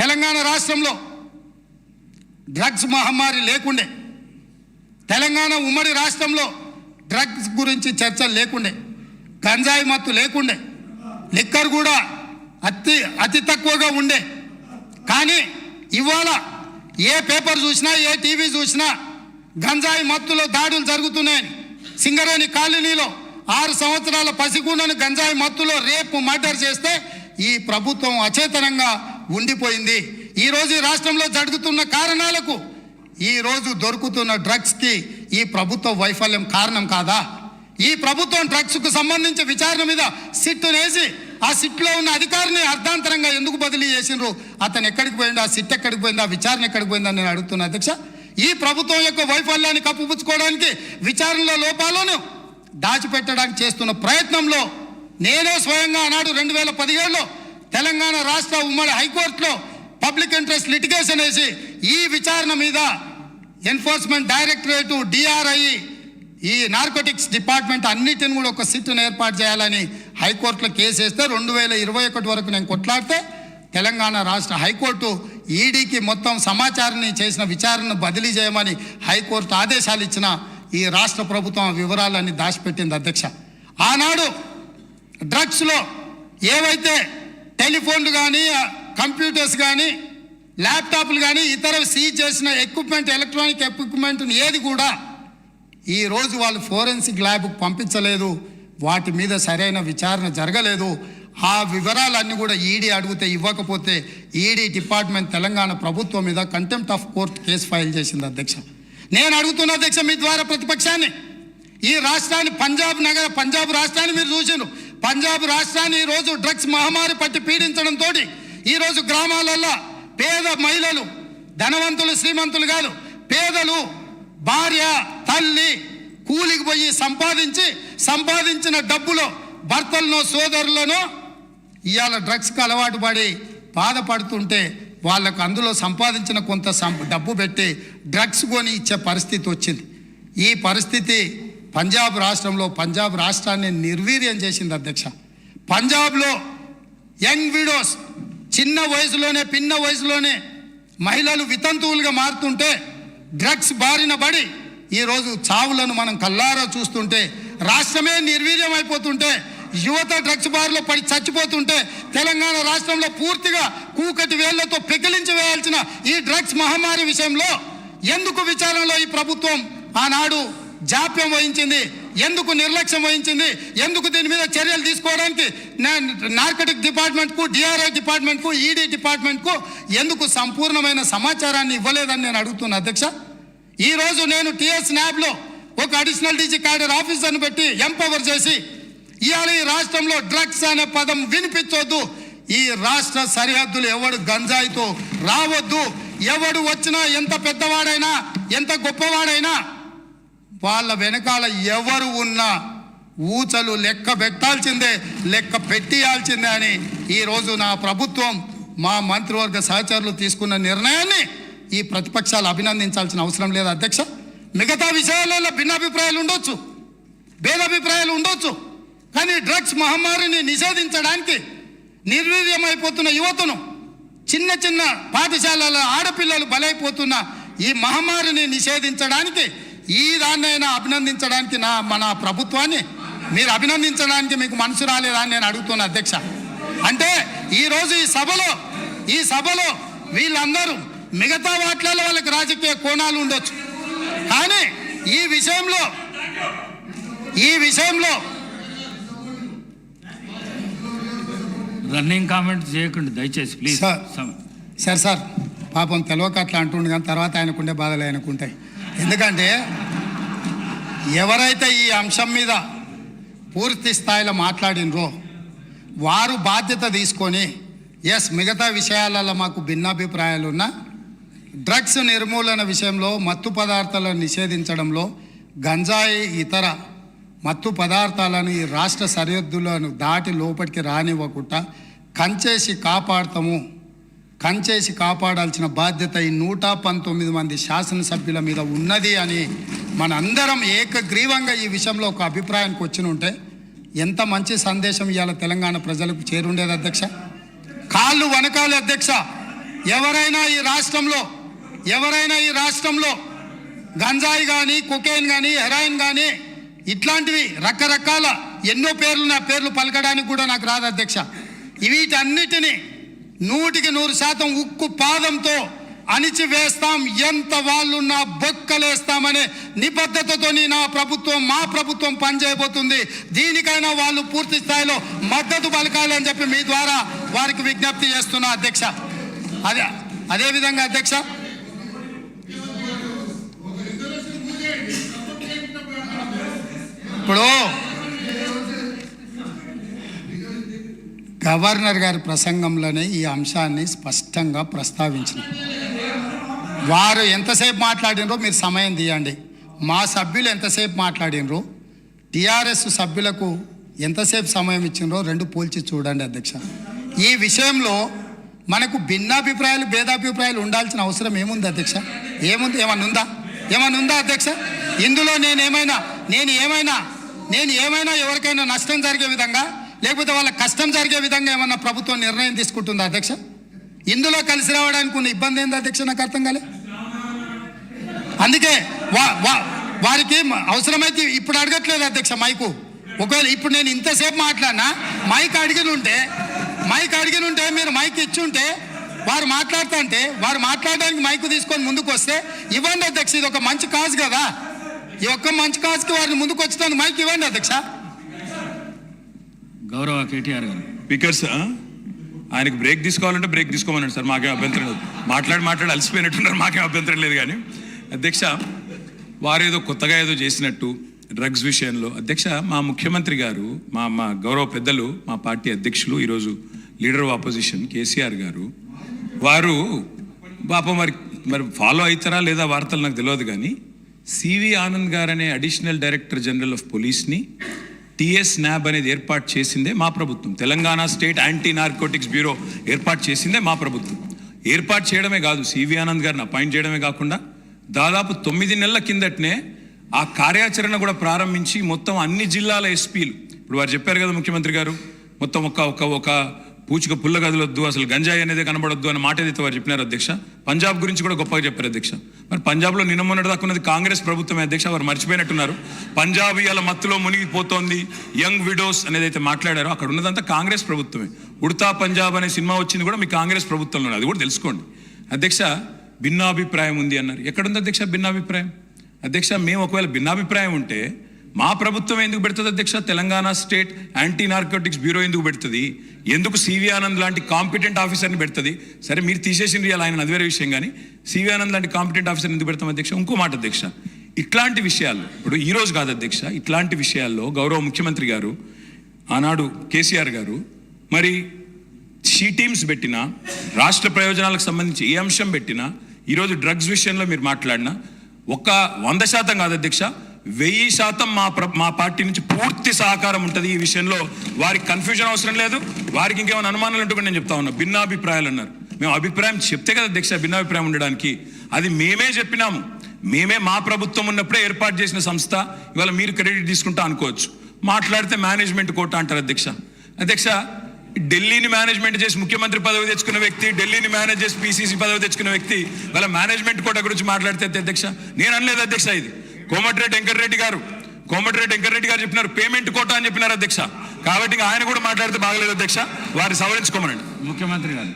తెలంగాణ రాష్ట్రంలో డ్రగ్స్ మహమ్మారి లేకుండే, తెలంగాణ ఉమ్మడి రాష్ట్రంలో డ్రగ్స్ గురించి చర్చలు లేకుండే, గంజాయి మత్తు లేకుండే, లిక్కర్ కూడా అతి తక్కువగా ఉండే. కానీ ఇవాళ ఏ పేపర్ చూసినా ఏ టీవీ చూసినా గంజాయి మత్తులో దాడులు జరుగుతున్నాయని, సింగరేణి కాలనీలో 6 సంవత్సరాల పసిగుండను గంజాయి మత్తులో రేపు మర్డర్ చేస్తే ఈ ప్రభుత్వం అచేతనంగా ఉండిపోయింది. ఈరోజు ఈ రాష్ట్రంలో జరుగుతున్న కారణాలకు, ఈరోజు దొరుకుతున్న డ్రగ్స్కి ఈ ప్రభుత్వ వైఫల్యం కారణం కాదా? ఈ ప్రభుత్వం డ్రగ్స్కు సంబంధించి విచారణ మీద సిట్టు వేసి ఆ సిట్లో ఉన్న అధికారిని అర్ధాంతరంగా ఎందుకు బదిలీ చేసినారు? అతను ఎక్కడికి పోయిండు? ఆ సిట్ ఎక్కడికి పోయింది? ఆ విచారణ ఎక్కడికి పోయిందని నేను అడుగుతున్నా అధ్యక్ష. ఈ ప్రభుత్వం యొక్క వైఫల్యాన్ని కప్పుపుచ్చుకోవడానికి, విచారణలో లోపాలను దాచిపెట్టడానికి చేస్తున్న ప్రయత్నంలో నేనే స్వయంగా ఆనాడు 2017లో తెలంగాణ రాష్ట్ర ఉమ్మడి హైకోర్టులో పబ్లిక్ ఇంట్రెస్ట్ లిటిగేషన్ వేసి ఈ విచారణ మీద ఎన్ఫోర్స్మెంట్ డైరెక్టరేటు, DRI, ఈ నార్కోటిక్స్ డిపార్ట్మెంట్ అన్నిటిని కూడా ఒక సిట్టును ఏర్పాటు చేయాలని హైకోర్టులో కేసు వేస్తే 2021 వరకు నేను కొట్లాడితే తెలంగాణ రాష్ట్ర హైకోర్టు ఈడీకి మొత్తం సమాచారాన్ని చేసిన విచారణను బదిలీ చేయమని హైకోర్టు ఆదేశాలు ఇచ్చిన ఈ రాష్ట్ర ప్రభుత్వం ఆ వివరాలన్నీ దాచిపెట్టింది అధ్యక్ష. ఆనాడు డ్రగ్స్లో ఏవైతే టెలిఫోన్లు కానీ, కంప్యూటర్స్ కానీ, ల్యాప్టాప్లు కానీ, ఇతర సీజ్ చేసిన ఎక్విప్మెంట్, ఎలక్ట్రానిక్ ఎక్విప్మెంట్ని ఏది కూడా ఈరోజు వాళ్ళు ఫోరెన్సిక్ ల్యాబ్కు పంపించలేదు. వాటి మీద సరైన విచారణ జరగలేదు. ఆ వివరాలన్నీ కూడా ఈడీ అడిగితే ఇవ్వకపోతే ఈడీ డిపార్ట్మెంట్ తెలంగాణ ప్రభుత్వం మీద contempt of court case file చేసింది అధ్యక్ష. నేను అడుగుతున్న అధ్యక్ష మీ ద్వారా ప్రతిపక్షాన్ని, ఈ రాష్ట్రాన్ని పంజాబ్ రాష్ట్రాన్ని మీరు చూసినారు. పంజాబ్ రాష్ట్రాన్ని ఈరోజు డ్రగ్స్ మహమ్మారి పట్టి పీడించడంతో ఈరోజు గ్రామాలలో పేద మహిళలు, ధనవంతులు శ్రీమంతులు కాదు, పేదలు, భార్య, తల్లి కూలికి పోయి సంపాదించిన డబ్బులో భర్తలను, సోదరులను ఇవాళ డ్రగ్స్కి అలవాటు పడి బాధపడుతుంటే వాళ్ళకు అందులో సంపాదించిన కొంత డబ్బు పెట్టి డ్రగ్స్ కొని ఇచ్చే పరిస్థితి వచ్చింది. ఈ పరిస్థితి పంజాబ్ రాష్ట్రాన్ని నిర్వీర్యం చేసింది అధ్యక్ష. పంజాబ్లో యంగ్ విడోస్ చిన్న వయసులోనే మహిళలు వితంతువులుగా మారుతుంటే, డ్రగ్స్ బారిన పడి ఈరోజు చావులను మనం కల్లారా చూస్తుంటే, రాష్ట్రమే నిర్వీర్యం అయిపోతుంటే, యువత డ్రగ్స్ బారిలో పడి చచ్చిపోతుంటే, తెలంగాణ రాష్ట్రంలో పూర్తిగా కూకటి వేళ్లతో పెకిలించి వేయాల్సిన ఈ డ్రగ్స్ మహమ్మారి విషయంలో ఎందుకు విచారణలో ఈ ప్రభుత్వం ఆనాడు జాప్యం వహించింది? ఎందుకు నిర్లక్ష్యం వహించింది? ఎందుకు దీని మీద చర్యలు తీసుకోవడానికి నార్కోటిక్ డిపార్ట్మెంట్కు, DRI డిపార్ట్మెంట్కు, ఈడీ డిపార్ట్మెంట్కు ఎందుకు సంపూర్ణమైన సమాచారాన్ని ఇవ్వలేదని నేను అడుగుతున్నా అధ్యక్ష. ఈరోజు నేను TS NABలో ఒక అడిషనల్ DG క్యాడర్ ఆఫీసర్ని పెట్టి ఎంపవర్ చేసి ఇవాళ ఈ రాష్ట్రంలో డ్రగ్స్ అనే పదం వినిపించొద్దు, ఈ రాష్ట్ర సరిహద్దులు ఎవడు గంజాయితో రావద్దు, ఎవడు వచ్చినా ఎంత పెద్దవాడైనా ఎంత గొప్పవాడైనా వాళ్ళ వెనకాల ఎవరు ఉన్నా ఊచలు లెక్క పెట్టాల్సిందే, లెక్క పెట్టియాల్సిందే అని ఈరోజు నా ప్రభుత్వం, మా మంత్రివర్గ సహచరులు తీసుకున్న నిర్ణయాన్ని ఈ ప్రతిపక్షాలు అభినందించాల్సిన అవసరం లేదు అధ్యక్ష. మిగతా విషయాలలో భిన్నాభిప్రాయాలు ఉండొచ్చు, భేదాభిప్రాయాలు ఉండొచ్చు, కానీ డ్రగ్స్ మహమ్మారిని నిషేధించడానికి నిర్వీర్యమైపోతున్న యువతను, చిన్న పాఠశాలల ఆడపిల్లలు బలైపోతున్న ఈ మహమ్మారిని నిషేధించడానికి ఈ దాన్నైనా అభినందించడానికి మన ప్రభుత్వాన్ని మీరు అభినందించడానికి మీకు మనసు రాలేదా అని నేను అడుగుతున్నా అధ్యక్ష. అంటే ఈరోజు ఈ సభలో వీళ్ళందరూ మిగతా వాటిలలో వాళ్ళకి రాజకీయ కోణాలు ఉండొచ్చు, కానీ ఈ విషయంలో రన్నింగ్ కామెంట్ చేయకండి దయచేసి ప్లీజ్. సార్ పాపం తెలవక అట్లా అంటుండే, కానీ తర్వాత ఆయనకుండే బాధలు ఆయనకుంటాయి. ఎందుకంటే ఎవరైతే ఈ అంశం మీద పూర్తి స్థాయిలో మాట్లాడినరో వారు బాధ్యత తీసుకొని, మిగతా విషయాలలో మాకు భిన్నాభిప్రాయాలు ఉన్నా డ్రగ్స్ నిర్మూలన విషయంలో, మత్తు పదార్థాలను నిషేధించడంలో, గంజాయి ఇతర మత్తు పదార్థాలను ఈ రాష్ట్ర సరిహద్దులను దాటి లోపలికి రానివ్వకుండా కంచేసి కాపాడాల్సిన బాధ్యత ఈ 119 మంది శాసనసభ్యుల మీద ఉన్నది అని మనందరం ఏకగ్రీవంగా ఈ విషయంలో ఒక అభిప్రాయానికి వచ్చి ఉంటే ఎంత మంచి సందేశం ఇవాళ తెలంగాణ ప్రజలకు చేరుండేది అధ్యక్ష. కాళ్ళు వనకాలి అధ్యక్ష. ఎవరైనా ఈ రాష్ట్రంలో గంజాయి కానీ కొకైన్ కానీ హెరాయిన్ కానీ ఇట్లాంటివి రకరకాల ఎన్నో పేర్లు నా పేర్లు పలకడానికి కూడా నాకు రాదు అధ్యక్ష. వీటన్నిటిని 100% ఉక్కు పాదంతో అణిచివేస్తాం, ఎంత వాళ్ళున్నా బొక్కలేస్తామనే నిబద్ధతతో మా ప్రభుత్వం పనిచేయబోతుంది. దీనికైనా వాళ్ళు పూర్తి స్థాయిలో మద్దతు పలకాలని చెప్పి మీ ద్వారా వారికి విజ్ఞప్తి చేస్తున్నా అధ్యక్ష. అదేవిధంగా అధ్యక్ష, ఇప్పుడు గవర్నర్ గారి ప్రసంగంలోనే ఈ అంశాన్ని స్పష్టంగా ప్రస్తావించిన వారు ఎంతసేపు మాట్లాడినరో మీరు సమయం తీయండి. మా సభ్యులు ఎంతసేపు మాట్లాడినరో టీఆర్ఎస్ సభ్యులకు ఎంతసేపు సమయం ఇచ్చినరో రెండు పోల్చి చూడండి అధ్యక్ష. ఈ విషయంలో మనకు భిన్నాభిప్రాయాలు భేదాభిప్రాయాలు ఉండాల్సిన అవసరం ఏముంది అధ్యక్ష? ఏమన్నా ఉందా అధ్యక్ష? ఇందులో నేను ఏమైనా ఎవరికైనా నష్టం జరిగే విధంగా లేకపోతే వాళ్ళ కష్టం జరిగే విధంగా ఏమన్నా ప్రభుత్వం నిర్ణయం తీసుకుంటుందా అధ్యక్ష? ఇందులో కలిసి రావడానికి ఉన్న ఇబ్బంది ఏంది అధ్యక్ష? నాకు అర్థం కాలే. అందుకే వారికి అవసరమైతే ఇప్పుడు అడగట్లేదు అధ్యక్ష మైకు. ఒకవేళ ఇప్పుడు నేను ఇంతసేపు మాట్లాడినా మైక్ అడిగిన ఉంటే మీరు మైక్ ఇచ్చి ఉంటే వారు మాట్లాడడానికి మైకు తీసుకొని ముందుకు వస్తే ఇవ్వండి అధ్యక్ష. ఇది ఒక మంచి కాజ్ కదా. ఈ ఒక్క మంచి కాజ్కి వారిని ముందుకు వచ్చడానికి మైక్ ఇవ్వండి అధ్యక్ష. గౌరవ కేటీఆర్ గారు. స్పీకర్స్ ఆయనకు బ్రేక్ తీసుకోవాలంటే బ్రేక్ తీసుకోమన్నాడు సార్, మాకేం అభ్యంతరం లేదు. మాట్లాడి అలసిపోయినట్టున్నారు, మాకేం అభ్యంతరం లేదు. కానీ అధ్యక్ష, వారు ఏదో కొత్తగా ఏదో చేసినట్టు డ్రగ్స్ విషయంలో అధ్యక్ష, మా ముఖ్యమంత్రి గారు, మా గౌరవ పెద్దలు, మా పార్టీ అధ్యక్షులు, ఈరోజు లీడర్ ఆఫ్ ఆపోజిషన్ కేసీఆర్ గారు, వారు పాపం మరి ఫాలో అవుతారా లేదా వార్తలు నాకు తెలియదు. కానీ సివి ఆనంద్ గారు అనే అడిషనల్ డైరెక్టర్ జనరల్ ఆఫ్ పోలీస్ని టిఎస్ న్యాబ్ అనేది ఏర్పాటు చేసిందే మా ప్రభుత్వం. Telangana state anti narcotics bureau ఏర్పాటు చేసిందే మా ప్రభుత్వం. ఏర్పాటు చేయడమే కాదు, సివి ఆనంద్ గారిని అపాయింట్ చేయడమే కాకుండా దాదాపు 9 నెలల కిందటనే ఆ కార్యాచరణ కూడా ప్రారంభించి మొత్తం అన్ని జిల్లాల ఎస్పీలు, ఇప్పుడు వారు చెప్పారు కదా ముఖ్యమంత్రి గారు, మొత్తం ఒక పూచిక పుల్ల గదిలొద్దు, అసలు గంజాయి అనేది కనబడొద్దు అన్న మాట ఏదైతే వారు చెప్పినారు అధ్యక్ష. పంజాబ్ గురించి కూడా గొప్పగా చెప్పారు అధ్యక్ష. మరి పంజాబ్లో నిన్న మొన్నటి దాకా ఉన్నది కాంగ్రెస్ ప్రభుత్వమే అధ్యక్ష. వారు మర్చిపోయినట్టున్నారు. పంజాబ్ ఇవాళ మత్తులో మునిగిపోతోంది, యంగ్ విడోస్ అనేది అయితే మాట్లాడారో అక్కడ ఉన్నదంతా కాంగ్రెస్ ప్రభుత్వమే. ఉడతా పంజాబ్ అనే సినిమా వచ్చింది కూడా మీ కాంగ్రెస్ ప్రభుత్వంలోనే, అది కూడా తెలుసుకోండి అధ్యక్ష. భిన్నాభిప్రాయం ఉంది అన్నారు. ఎక్కడుంది అధ్యక్ష భిన్నాభిప్రాయం? అధ్యక్ష, మేము ఒకవేళ భిన్నాభిప్రాయం ఉంటే మా ప్రభుత్వం ఎందుకు పెడుతుంది అధ్యక్ష? Telangana state anti narcotics bureau ఎందుకు పెడుతుంది? ఎందుకు సివి ఆనంద్ లాంటి కాంపిటెంట్ ఆఫీసర్ని పెడుతుంది? సరే, మీరు తీసేసింది ఆయన, అది వేరే విషయం. కానీ సివి ఆనంద్ లాంటి కాంపిటెంట్ ఆఫీసర్ని ఎందుకు పెడతాం అధ్యక్ష? ఇంకో మాట అధ్యక్ష, ఇట్లాంటి విషయాల్లో, ఇప్పుడు ఈరోజు కాదు అధ్యక్ష, ఇట్లాంటి విషయాల్లో గౌరవ ముఖ్యమంత్రి గారు ఆనాడు కేసీఆర్ గారు మరి షీ టీమ్స్ పెట్టినా, రాష్ట్ర ప్రయోజనాలకు సంబంధించి ఏ అంశం పెట్టినా, ఈరోజు డ్రగ్స్ విషయంలో మీరు మాట్లాడినా 100% కాదు అధ్యక్ష, 1000% మా పార్టీ నుంచి పూర్తి సహకారం ఉంటుంది. ఈ విషయంలో వారికి కన్ఫ్యూజన్ అవసరం లేదు. వారికి ఇంకేమైనా అనుమానాలు ఉంటే నేను చెప్తా ఉన్నా. భిన్నాభిప్రాయాలు అన్నారు. మేము అభిప్రాయం చెప్తే కదా అధ్యక్ష భిన్నాభిప్రాయం ఉండడానికి. అది మేమే చెప్పినాము. మా ప్రభుత్వం ఉన్నప్పుడే ఏర్పాటు చేసిన సంస్థ. ఇవాళ మీరు క్రెడిట్ తీసుకుంటా అనుకోవచ్చు. మాట్లాడితే మేనేజ్మెంట్ కోట అంటారు అధ్యక్ష. ఢిల్లీని మేనేజ్మెంట్ చేసి ముఖ్యమంత్రి పదవి తెచ్చుకున్న వ్యక్తి, ఢిల్లీని మేనేజ్ చేసి పిసిసి పదవి తెచ్చుకున్న వ్యక్తి వాళ్ళ మేనేజ్మెంట్ కోట గురించి మాట్లాడితే అధ్యక్ష, నేను అనలేదు అధ్యక్ష. ఇది కోమటిరెడ్డి వెంకటరెడ్డి గారు చెప్పినారు, పేమెంట్ కోట అని చెప్పినారు అధ్యక్ష. కాబట్టి ఆయన కూడా మాట్లాడితే బాగలేదు అధ్యక్ష, వారిని సవరించుకోమనండి ముఖ్యమంత్రి గారు.